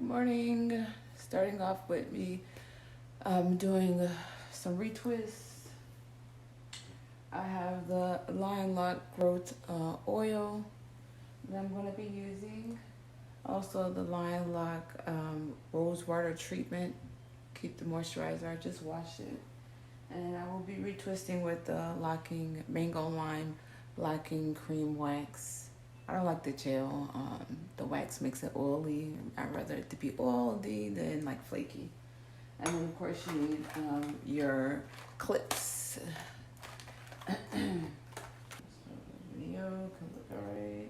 morning. Starting off with me doing some retwists. I have the Lion Lock Growth Oil that I'm going to be using. Also the Lion Lock Rose Water Treatment. Keep the moisturizer. I just washed it. And I will be retwisting with the Locking Mango Lime Locking Cream Wax. I don't like the gel. The wax makes it oily. I'd rather it to be oily than like flaky. And then of course you need your clips. So the video can look alright.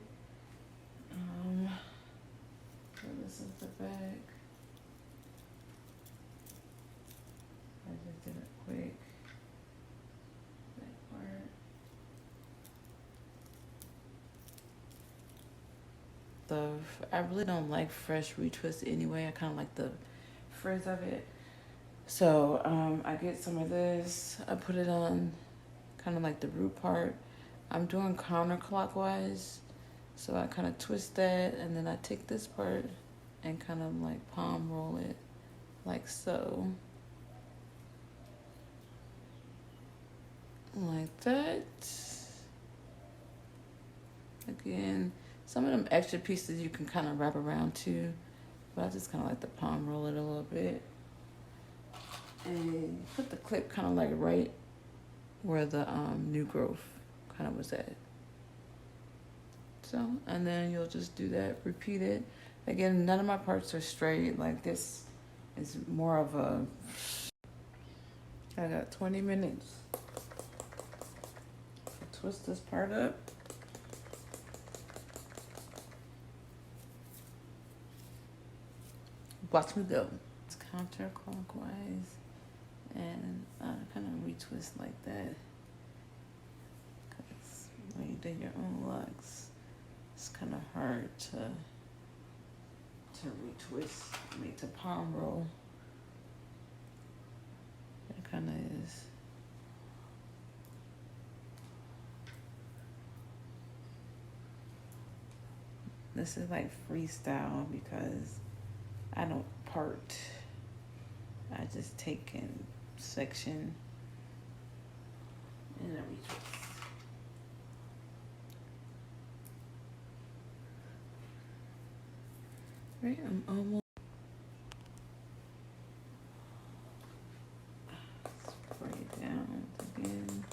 So this is the back. I just did it quick. That part. I really don't like fresh retwist anyway. I kind of like the frizz of it. So I get some of this. I put it on kind of like the root part. I'm doing counterclockwise. So I kind of twist that and then I take this part and kind of like palm roll it like so. Like that. Again, some of them extra pieces you can kind of wrap around too, but I just kind of like to palm roll it a little bit. And put the clip kind of like right where the new growth kind of was at. So, and then you'll just do that, repeat it. Again, none of my parts are straight. Like this is more of a, I got 20 minutes. Twist this part up. Watch me go. It's counterclockwise and kind of retwist like that. Because when you do your own locks, it's kind of hard to retwist, make the palm roll. It kind of is. This is like freestyle because I don't part. I just take in section and then retwist. Right, I'm almost. Spray it down again.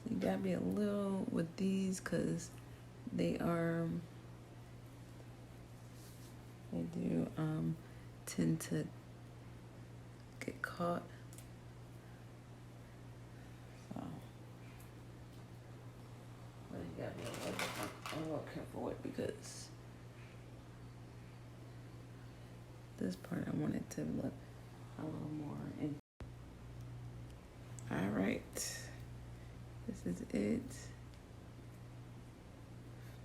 You gotta be a little with these because they do tend to get caught. So, but you gotta be a little careful with because this part I want it to look a little more in. All right, this is it.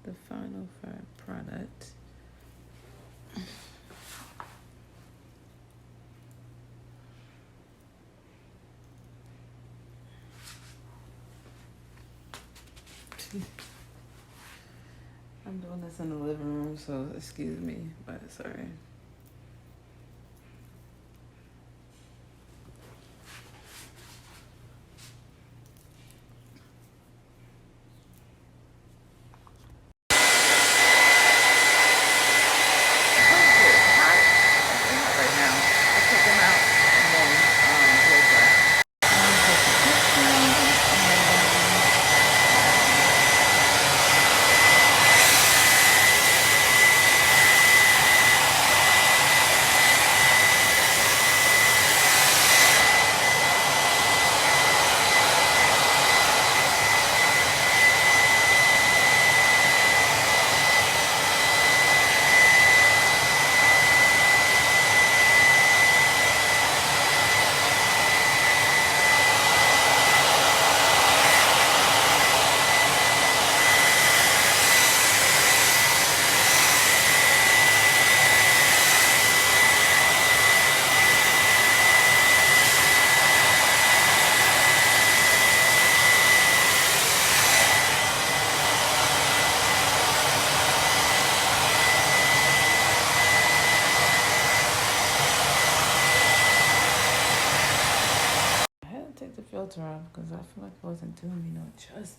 The final product. I'm doing this in the living room, so excuse me, but sorry. filter off because I feel like it wasn't doing me no justice.